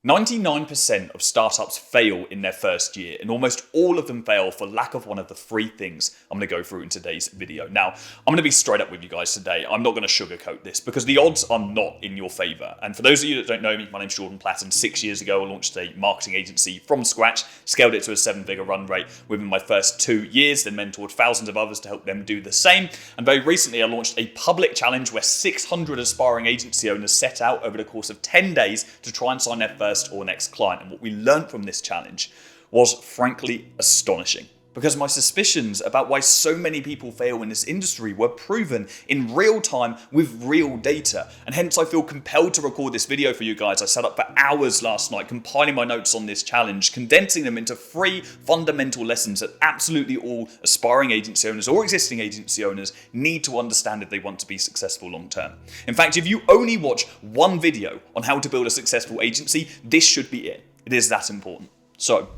99% of startups fail in their first year, and almost all of them fail for lack of one of the three things I'm going to go through in today's video. Now, I'm going to be straight up with you guys today. I'm not going to sugarcoat this because the odds are not in your favor. And for those of you that don't know me, my name's Platten. 6 years ago, I launched a marketing agency from scratch, scaled it to a 7-figure run rate within my first 2 years, then mentored thousands of others to help them do the same. And very recently, I launched a public challenge where 600 aspiring agency owners set out over the course of 10 days to try and sign their first or next client. And what we learned from this challenge was frankly astonishing, because my suspicions about why so many people fail in this industry were proven in real time with real data. And hence I feel compelled to record this video for you guys. I sat up for hours last night compiling my notes on this challenge, condensing them into 3 fundamental lessons that absolutely all aspiring agency owners or existing agency owners need to understand if they want to be successful long term. In fact, if you only watch one video on how to build a successful agency, this should be it. It is that important. So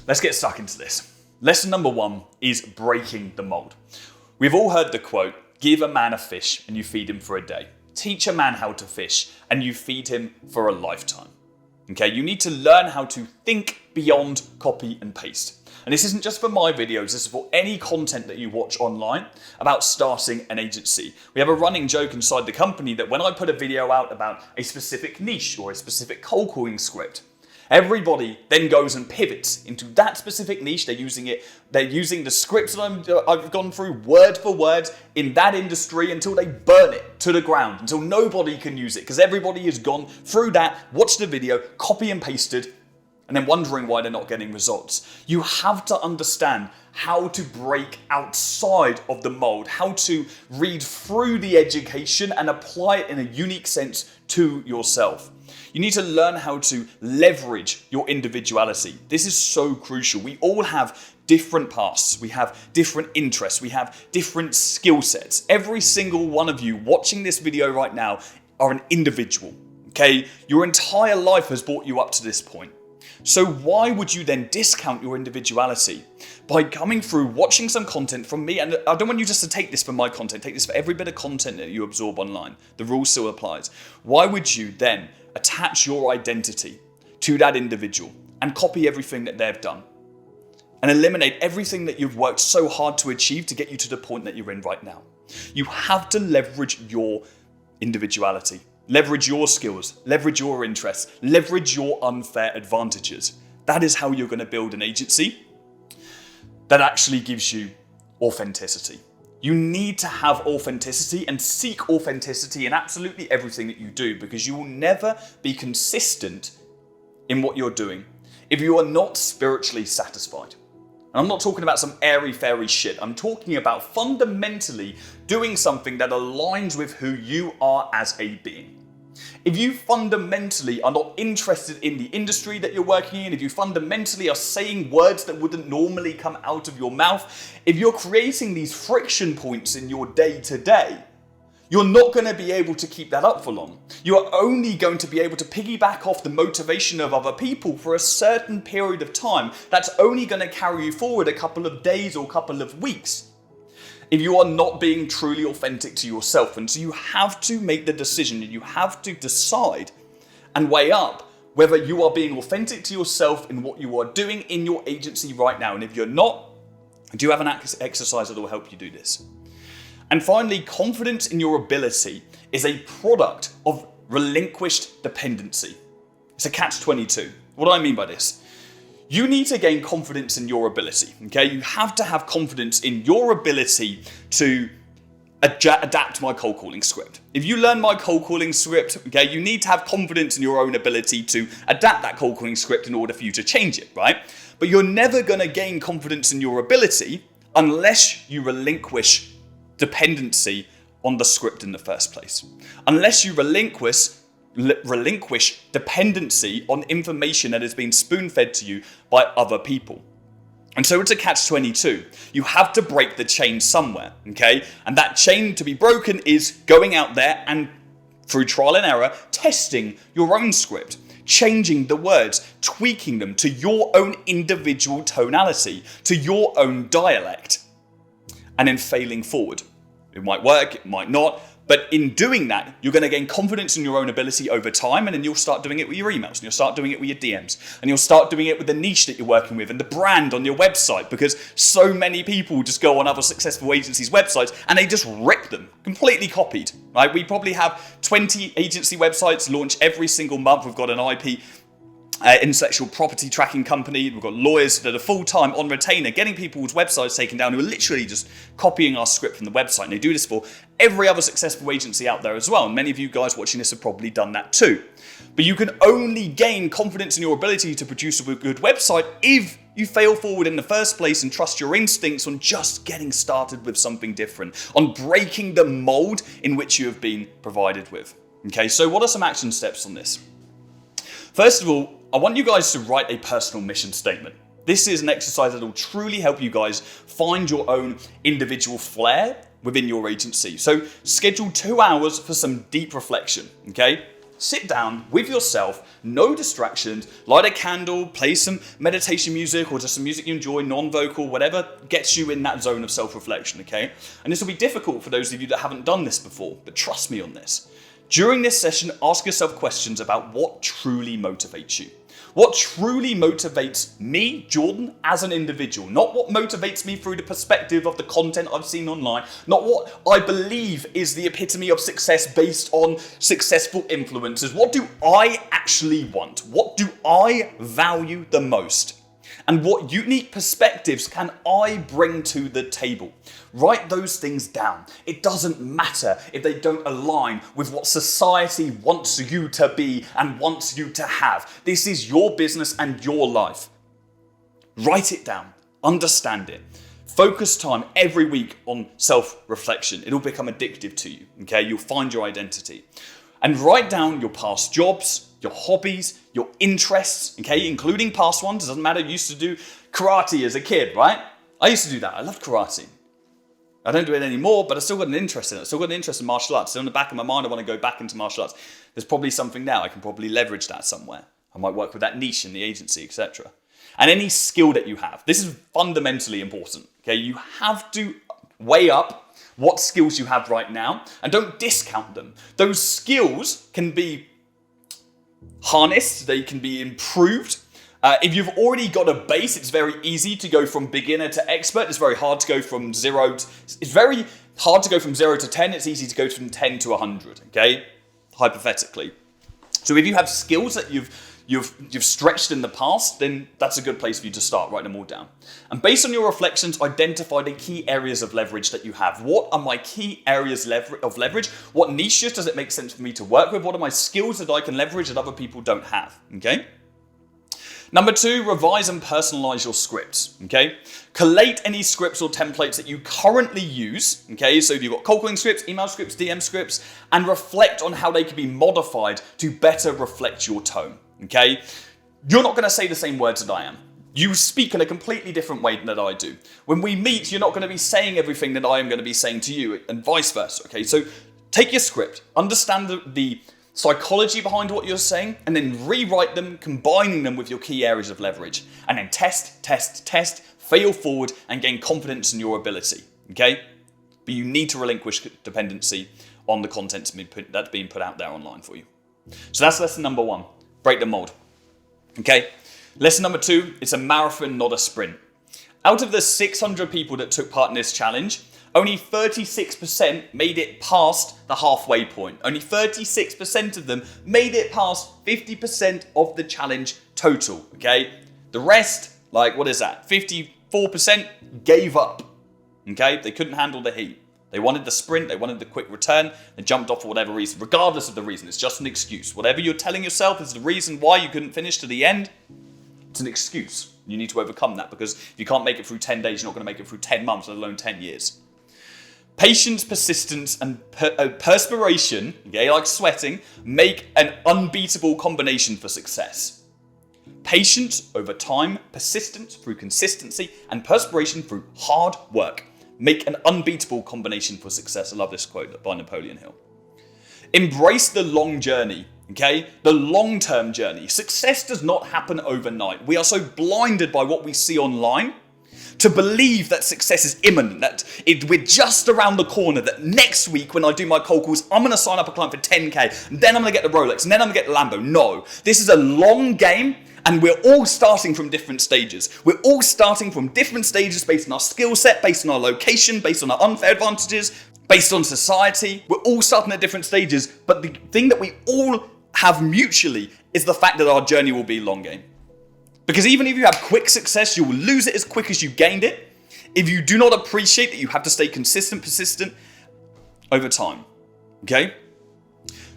let's get stuck into this. Lesson number 1 is breaking the mold. We've all heard the quote, give a man a fish and you feed him for a day. Teach a man how to fish and you feed him for a lifetime. Okay, you need to learn how to think beyond copy and paste. And this isn't just for my videos, this is for any content that you watch online about starting an agency. We have a running joke inside the company that when I put a video out about a specific niche or a specific cold calling script, everybody then goes and pivots into that specific niche. They're using the scripts that I've gone through word for word in that industry until they burn it to the ground, until nobody can use it, because everybody has gone through that, watched the video, copy and pasted, and then wondering why they're not getting results. You have to understand how to break outside of the mold, how to read through the education and apply it in a unique sense to yourself. You need to learn how to leverage your individuality. This is so crucial. We all have different paths. We have different interests. We have different skill sets. Every single one of you watching this video right now are an individual. Okay? Your entire life has brought you up to this point. So why would you then discount your individuality by coming through, watching some content from me? And I don't want you just to take this for my content, take this for every bit of content that you absorb online. The rule still applies. Why would you then attach your identity to that individual and copy everything that they've done and eliminate everything that you've worked so hard to achieve to get you to the point that you're in right now? You have to leverage your individuality. Leverage your skills, leverage your interests, leverage your unfair advantages. That is how you're going to build an agency that actually gives you authenticity. You need to have authenticity and seek authenticity in absolutely everything that you do, because you will never be consistent in what you're doing if you are not spiritually satisfied. And I'm not talking about some airy-fairy shit. I'm talking about fundamentally doing something that aligns with who you are as a being. If you fundamentally are not interested in the industry that you're working in, if you fundamentally are saying words that wouldn't normally come out of your mouth, if you're creating these friction points in your day-to-day, you're not going to be able to keep that up for long. You are only going to be able to piggyback off the motivation of other people for a certain period of time. That's only going to carry you forward a couple of days or a couple of weeks if you are not being truly authentic to yourself. And so you have to make the decision, and you have to decide and weigh up whether you are being authentic to yourself in what you are doing in your agency right now. And if you're not, I do have an exercise that will help you do this. And finally, confidence in your ability is a product of relinquished dependency. It's a catch-22. What do I mean by this? You need to gain confidence in your ability, okay? You have to have confidence in your ability to adapt my cold calling script. If you learn my cold calling script, okay, you need to have confidence in your own ability to adapt that cold calling script in order for you to change it, right? But you're never going to gain confidence in your ability unless you relinquish dependency on the script in the first place. Unless you relinquish dependency on information that has been spoon-fed to you by other people. And so it's a catch-22. You have to break the chain somewhere, okay? And that chain to be broken is going out there and, through trial and error, testing your own script, changing the words, tweaking them to your own individual tonality, to your own dialect, and then failing forward. It might work, it might not, But in doing that, you're going to gain confidence in your own ability over time, and then you'll start doing it with your emails, and you'll start doing it with your DMs, and you'll start doing it with the niche that you're working with and the brand on your website, because so many people just go on other successful agencies' websites and they just rip them, completely copied, right? We probably have 20 agency websites launch every single month. We've got an IP intellectual property tracking company. We've got lawyers that are full-time on retainer getting people's websites taken down who are literally just copying our script from the website. And they do this for every other successful agency out there as well. And many of you guys watching this have probably done that too. But you can only gain confidence in your ability to produce a good website if you fail forward in the first place and trust your instincts on just getting started with something different, on breaking the mold in which you have been provided with. Okay, so what are some action steps on this? First of all, I want you guys to write a personal mission statement. This is an exercise that will truly help you guys find your own individual flair within your agency. So schedule 2 hours for some deep reflection, okay? Sit down with yourself, no distractions, light a candle, play some meditation music or just some music you enjoy, non-vocal, whatever gets you in that zone of self-reflection, okay? And this will be difficult for those of you that haven't done this before, but trust me on this. During this session, ask yourself questions about what truly motivates you. What truly motivates me, Jordan, as an individual. Not what motivates me through the perspective of the content I've seen online. Not what I believe is the epitome of success based on successful influencers. What do I actually want? What do I value the most? And what unique perspectives can I bring to the table? Write those things down. It doesn't matter if they don't align with what society wants you to be and wants you to have. This is your business and your life. Write it down. Understand it. Focus time every week on self-reflection. It'll become addictive to you, okay? You'll find your identity. And write down your past jobs, your hobbies, your interests, okay, including past ones. It doesn't matter, you used to do karate as a kid, right? I used to do that. I loved karate. I don't do it anymore, but I still got an interest in it. I still got an interest in martial arts. So in the back of my mind, I want to go back into martial arts. There's probably something now. I can probably leverage that somewhere. I might work with that niche in the agency, etc. And any skill that you have. This is fundamentally important, okay? You have to weigh up what skills you have right now and don't discount them. Those skills can be harnessed, they can be improved. If you've already got a base, it's very easy to go from beginner to expert. It's very hard to go from 0 to 10. It's easy to go from 10 to 100, okay? Hypothetically. So if you have skills that you've stretched in the past, then that's a good place for you to start. Write them all down. And based on your reflections, identify the key areas of leverage that you have. What are my key areas of leverage? What niches does it make sense for me to work with? What are my skills that I can leverage that other people don't have? Okay? Number 2, revise and personalize your scripts, okay? Collate any scripts or templates that you currently use, okay? So if you've got cold calling scripts, email scripts, DM scripts, and reflect on how they can be modified to better reflect your tone, okay? You're not going to say the same words that I am. You speak in a completely different way than I do. When we meet, you're not going to be saying everything that I am going to be saying to you, and vice versa, okay? So take your script, understand the psychology behind what you're saying, and then rewrite them, combining them with your key areas of leverage. And then test, fail forward, and gain confidence in your ability, okay? But you need to relinquish dependency on the content that's being put out there online for you. So that's lesson number 1, break the mold, okay? Lesson number 2, it's a marathon, not a sprint. Out of the 600 people that took part in this challenge, only 36% made it past the halfway point. Only 36% of them made it past 50% of the challenge total, okay? The rest, like, what is that? 54% gave up, okay? They couldn't handle the heat. They wanted the sprint, they wanted the quick return, they jumped off for whatever reason. Regardless of the reason, it's just an excuse. Whatever you're telling yourself is the reason why you couldn't finish to the end, it's an excuse. You need to overcome that, because if you can't make it through 10 days, you're not going to make it through 10 months, let alone 10 years. Patience, persistence, and perspiration, okay, like sweating, make an unbeatable combination for success. Patience over time, persistence through consistency, and perspiration through hard work make an unbeatable combination for success. I love this quote by Napoleon Hill. Embrace the long journey, okay? The long-term journey. Success does not happen overnight. We are so blinded by what we see online To believe that success is imminent, that we're just around the corner, that next week when I do my cold calls, I'm going to sign up a client for 10K, and then I'm going to get the Rolex, and then I'm going to get the Lambo. No, this is a long game, and we're all starting from different stages. We're all starting from different stages based on our skill set, based on our location, based on our unfair advantages, based on society. We're all starting at different stages, but the thing that we all have mutually is the fact that our journey will be long game. Because even if you have quick success, you will lose it as quick as you gained it. If you do not appreciate that you have to stay consistent, persistent over time. Okay?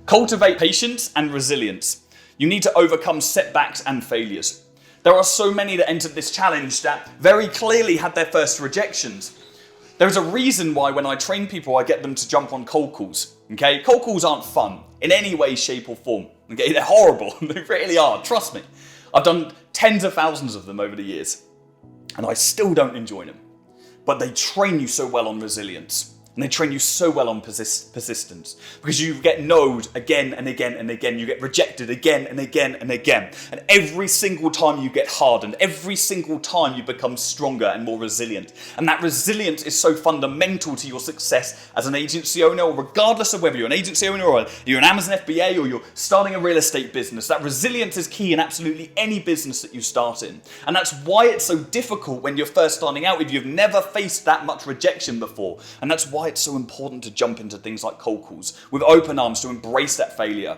Cultivate patience and resilience. You need to overcome setbacks and failures. There are so many that entered this challenge that very clearly had their first rejections. There's a reason why when I train people, I get them to jump on cold calls. Okay? Cold calls aren't fun in any way, shape, or form. Okay? They're horrible. They really are. Trust me. I've done tens of thousands of them over the years, and I still don't enjoy them. But they train you so well on resilience. And they train you so well on persistence, because you get no'd again and again and again. You get rejected again and again and again. And every single time you get hardened, every single time you become stronger and more resilient. And that resilience is so fundamental to your success as an agency owner, or regardless of whether you're an agency owner or you're an Amazon FBA or you're starting a real estate business. That resilience is key in absolutely any business that you start in. And that's why it's so difficult when you're first starting out if you've never faced that much rejection before. And that's why it's so important to jump into things like cold calls with open arms, to embrace that failure,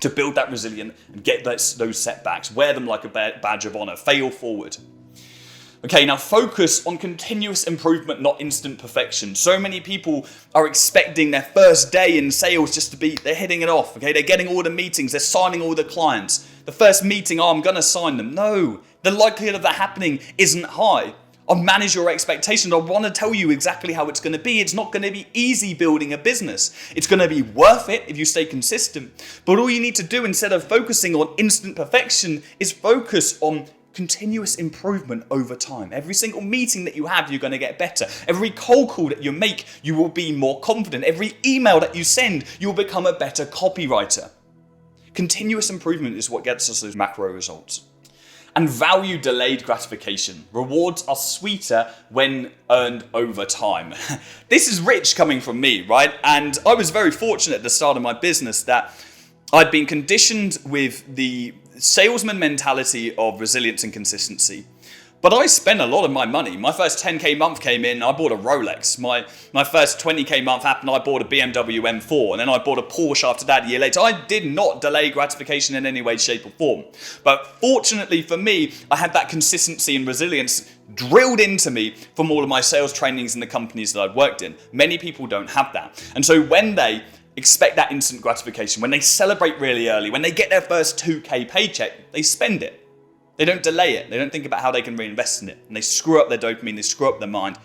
to build that resilience and get those setbacks, wear them like a badge of honor, fail forward. Okay, now focus on continuous improvement, not instant perfection. So many people are expecting their first day in sales just to be, they're hitting it off, okay? They're getting all the meetings, they're signing all the clients. The first meeting, I'm going to sign them. No, the likelihood of that happening isn't high. I'll manage your expectations. I want to tell you exactly how it's going to be. It's not going to be easy building a business. It's going to be worth it if you stay consistent. But all you need to do instead of focusing on instant perfection is focus on continuous improvement over time. Every single meeting that you have, you're going to get better. Every cold call that you make, you will be more confident. Every email that you send, you'll become a better copywriter. Continuous improvement is what gets us those macro results. And value delayed gratification. Rewards are sweeter when earned over time. This is rich coming from me, right? And I was very fortunate at the start of my business that I'd been conditioned with the salesman mentality of resilience and consistency. But I spent a lot of my money. My first 10K month came in, I bought a Rolex. My first 20K month happened, I bought a BMW M4, and then I bought a Porsche after that a year later. I did not delay gratification in any way, shape, or form. But fortunately for me, I had that consistency and resilience drilled into me from all of my sales trainings in the companies that I've worked in. Many people don't have that. And so when they expect that instant gratification, when they celebrate really early, when they get their first 2K paycheck, they spend it. They don't delay it. They don't think about how they can reinvest in it. And they screw up their dopamine, they screw up their mind,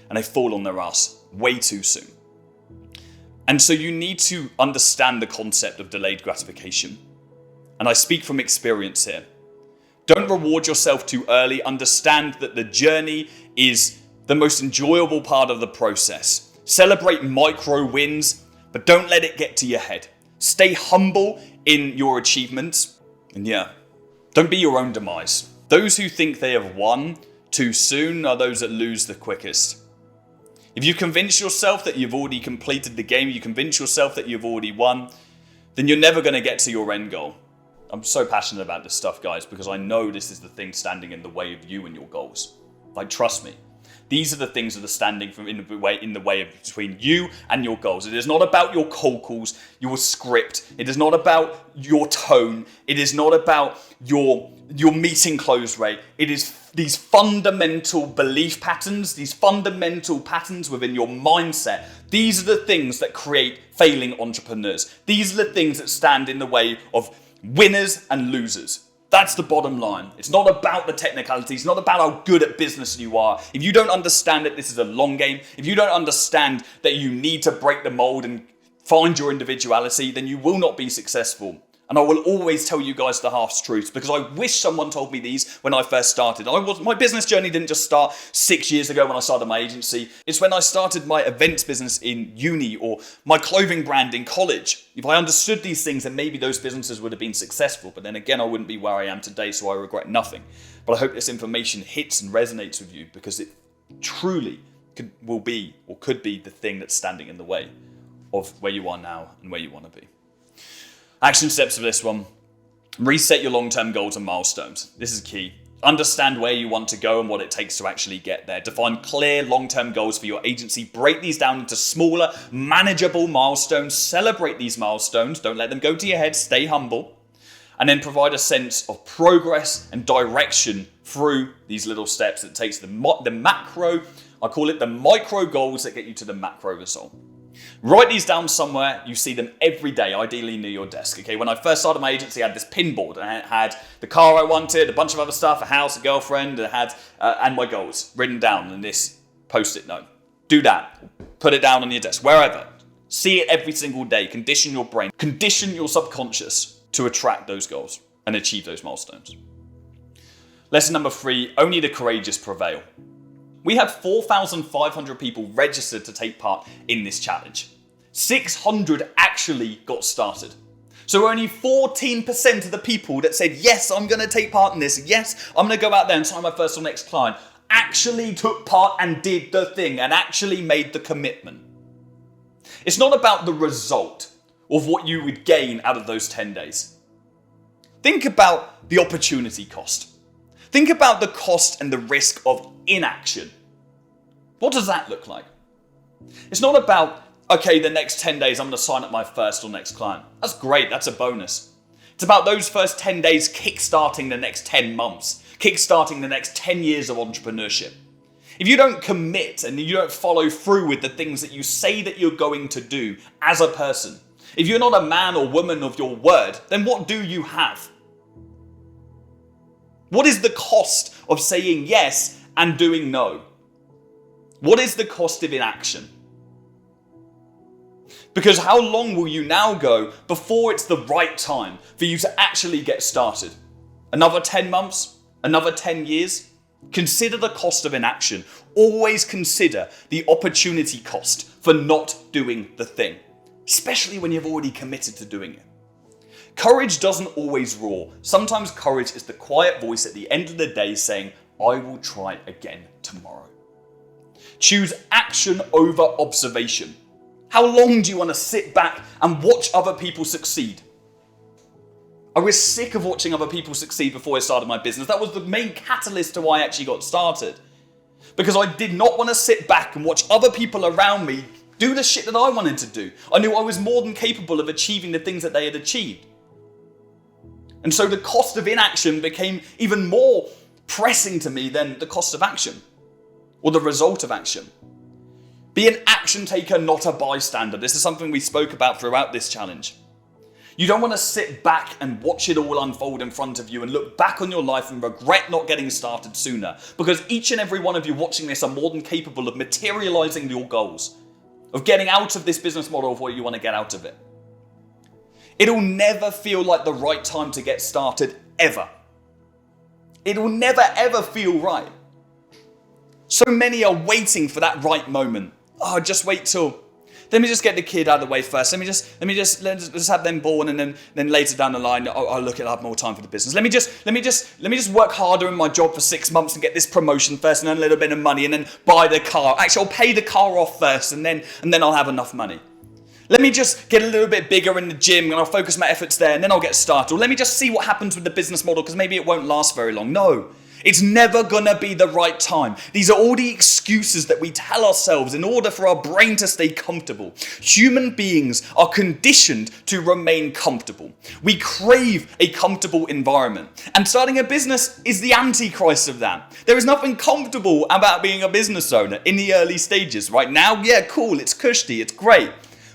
and they fall on their ass way too soon. And so you need to understand the concept of delayed gratification. And I speak from experience here. Don't reward yourself too early. Understand that the journey is the most enjoyable part of the process. Celebrate micro wins, but don't let it get to your head. Stay humble in your achievements. And don't be your own demise. Those who think they have won too soon are those that lose the quickest. If you convince yourself that you've already completed the game, you convince yourself that you've already won, then you're never going to get to your end goal. I'm so passionate about this stuff, guys, because I know this is the thing standing in the way of you and your goals. Like, trust me. These are the things that are standing in the way of between you and your goals. It is not about your cold calls, your script. It is not about your tone. It is not about your meeting close rate. It is these fundamental belief patterns, these fundamental patterns within your mindset. These are the things that create failing entrepreneurs. These are the things that stand in the way of winners and losers. That's the bottom line. It's not about the technicalities. It's not about how good at business you are. If you don't understand that this is a long game, if you don't understand that you need to break the mold and find your individuality, then you will not be successful. And I will always tell you guys the half truths because I wish someone told me these when I first started. My business journey didn't just start 6 years ago when I started my agency. It's when I started my events business in uni or my clothing brand in college. If I understood these things, then maybe those businesses would have been successful. But then again, I wouldn't be where I am today, so I regret nothing. But I hope this information hits and resonates with you because it truly could be the thing that's standing in the way of where you are now and where you want to be. Action steps for this one. Reset your long-term goals and milestones. This is key. Understand where you want to go and what it takes to actually get there. Define clear long-term goals for your agency. Break these down into smaller, manageable milestones. Celebrate these milestones. Don't let them go to your head. Stay humble. And then provide a sense of progress and direction through these little steps that takes the macro, I call it the micro goals that get you to the macro result. Write these down somewhere. You see them every day, ideally near your desk. Okay, when I first started my agency, I had this pin board and it had the car I wanted, a bunch of other stuff, a house, a girlfriend, and my goals written down in this post-it note. Do that. Put it down on your desk, wherever. See it every single day. Condition your brain. Condition your subconscious to attract those goals and achieve those milestones. Lesson number 3, only the courageous prevail. We had 4,500 people registered to take part in this challenge. 600 actually got started. So only 14% of the people that said, yes, I'm going to take part in this, yes, I'm going to go out there and sign my first or next client, actually took part and did the thing and actually made the commitment. It's not about the result of what you would gain out of those 10 days. Think about the opportunity cost. Think about the cost and the risk of inaction. What does that look like? It's not about, okay, the next 10 days I'm going to sign up my first or next client. That's great, that's a bonus. It's about those first 10 days kickstarting the next 10 months, kickstarting the next 10 years of entrepreneurship. If you don't commit and you don't follow through with the things that you say that you're going to do as a person, if you're not a man or woman of your word, then what do you have? What is the cost of saying yes and doing no? What is the cost of inaction? Because how long will you now go before it's the right time for you to actually get started? Another 10 months? Another 10 years? Consider the cost of inaction. Always consider the opportunity cost for not doing the thing, especially when you've already committed to doing it. Courage doesn't always roar. Sometimes courage is the quiet voice at the end of the day saying, I will try again tomorrow. Choose action over observation. How long do you want to sit back and watch other people succeed? I was sick of watching other people succeed before I started my business. That was the main catalyst to why I actually got started. Because I did not want to sit back and watch other people around me do the shit that I wanted to do. I knew I was more than capable of achieving the things that they had achieved. And so the cost of inaction became even more pressing to me than the cost of action or the result of action. Be an action taker, not a bystander. This is something we spoke about throughout this challenge. You don't want to sit back and watch it all unfold in front of you and look back on your life and regret not getting started sooner, because each and every one of you watching this are more than capable of materializing your goals, of getting out of this business model of what you want to get out of it. It'll never feel like the right time to get started, ever. It'll never ever feel right. So many are waiting for that right moment. Oh, just wait till, let me just get the kid out of the way first. Let's have them born, and then later down the line, I'll look at, I'll have more time for the business. Let me just work harder in my job for 6 months and get this promotion first, and earn a little bit of money, and then buy the car. Actually, I'll pay the car off first, and then I'll have enough money. Let me just get a little bit bigger in the gym and I'll focus my efforts there and then I'll get started. Or let me just see what happens with the business model because maybe it won't last very long. No, it's never gonna be the right time. These are all the excuses that we tell ourselves in order for our brain to stay comfortable. Human beings are conditioned to remain comfortable. We crave a comfortable environment. And starting a business is the antichrist of that. There is nothing comfortable about being a business owner in the early stages. Right now, yeah, cool, it's cushy, it's great.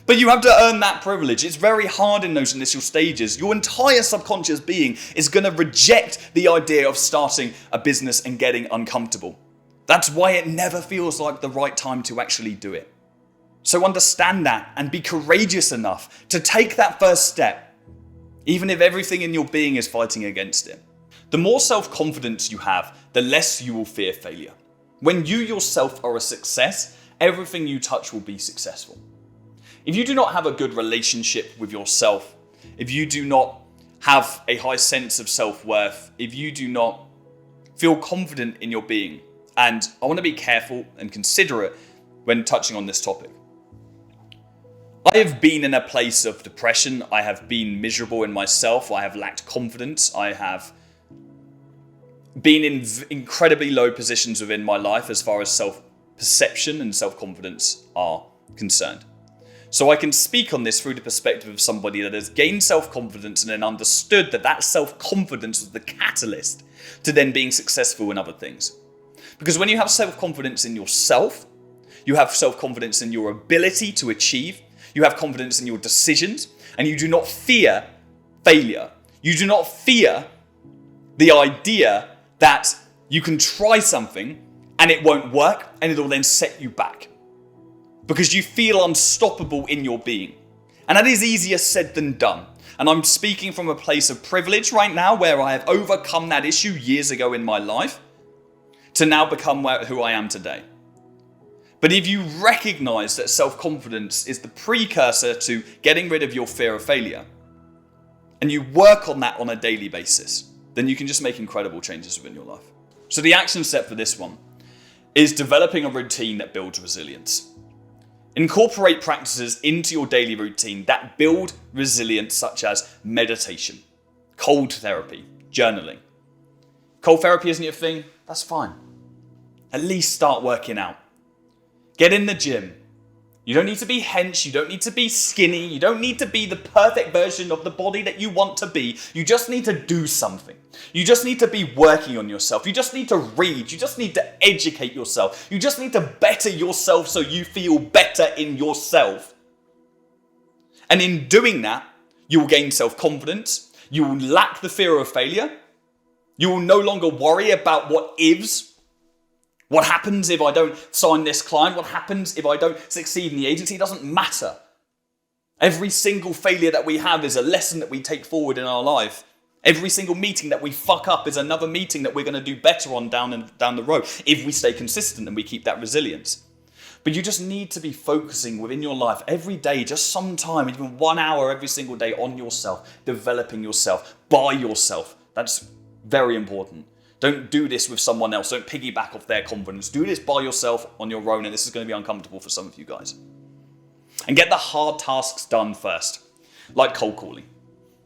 But you have to earn that privilege. It's very hard in those initial stages. Your entire subconscious being is going to reject the idea of starting a business and getting uncomfortable. That's why it never feels like the right time to actually do it. So understand that and be courageous enough to take that first step. even if everything in your being is fighting against it. The more self-confidence you have, the less you will fear failure. When you yourself are a success, everything you touch will be successful. If you do not have a good relationship with yourself, if you do not have a high sense of self-worth, if you do not feel confident in your being, and I want to be careful and considerate when touching on this topic. I have been in a place of depression. I have been miserable in myself. I have lacked confidence. I have been in incredibly low positions within my life as far as self-perception and self-confidence are concerned. So I can speak on this through the perspective of somebody that has gained self-confidence and then understood that that self-confidence was the catalyst to then being successful in other things. Because when you have self-confidence in yourself, you have self-confidence in your ability to achieve, you have confidence in your decisions, and you do not fear failure. You do not fear the idea that you can try something and it won't work and it'll then set you back. Because you feel unstoppable in your being. And that is easier said than done. And I'm speaking from a place of privilege right now where I have overcome that issue years ago in my life to now become who I am today. But if you recognize that self-confidence is the precursor to getting rid of your fear of failure, and you work on that on a daily basis, then you can just make incredible changes within your life. So the action step for this one is developing a routine that builds resilience. Incorporate practices into your daily routine that build resilience, such as meditation, cold therapy, journaling. Cold therapy isn't your thing? That's fine. At least start working out. Get in the gym. You don't need to be hench, you don't need to be skinny, you don't need to be the perfect version of the body that you want to be. You just need to do something. You just need to be working on yourself. You just need to read. You just need to educate yourself. You just need to better yourself so you feel better in yourself. And in doing that, you will gain self-confidence. You will lack the fear of failure. You will no longer worry about what ifs. What happens if I don't sign this client? What happens if I don't succeed in the agency? It doesn't matter. Every single failure that we have is a lesson that we take forward in our life. Every single meeting that we fuck up is another meeting that we're going to do better on down the road if we stay consistent and we keep that resilience. But you just need to be focusing within your life every day, just some time, even 1 hour every single day on yourself, developing yourself, by yourself. That's very important. Don't do this with someone else. Don't piggyback off their confidence. Do this by yourself on your own, and this is going to be uncomfortable for some of you guys. And get the hard tasks done first, like cold calling.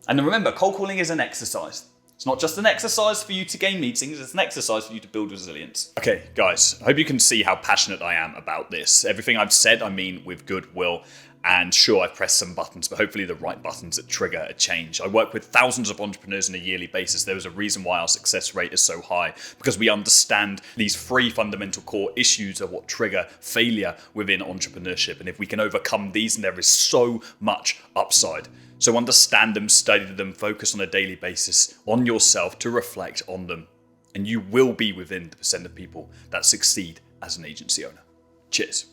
And remember, cold calling is an exercise. It's not just an exercise for you to gain meetings, it's an exercise for you to build resilience. Okay, guys, I hope you can see how passionate I am about this. Everything I've said, I mean with goodwill. And sure, I've pressed some buttons, but hopefully the right buttons that trigger a change. I work with thousands of entrepreneurs on a yearly basis. There is a reason why our success rate is so high, because we understand these 3 fundamental core issues of what trigger failure within entrepreneurship. And if we can overcome these, then there is so much upside. So understand them, study them, focus on a daily basis on yourself to reflect on them. And you will be within the % of people that succeed as an agency owner. Cheers.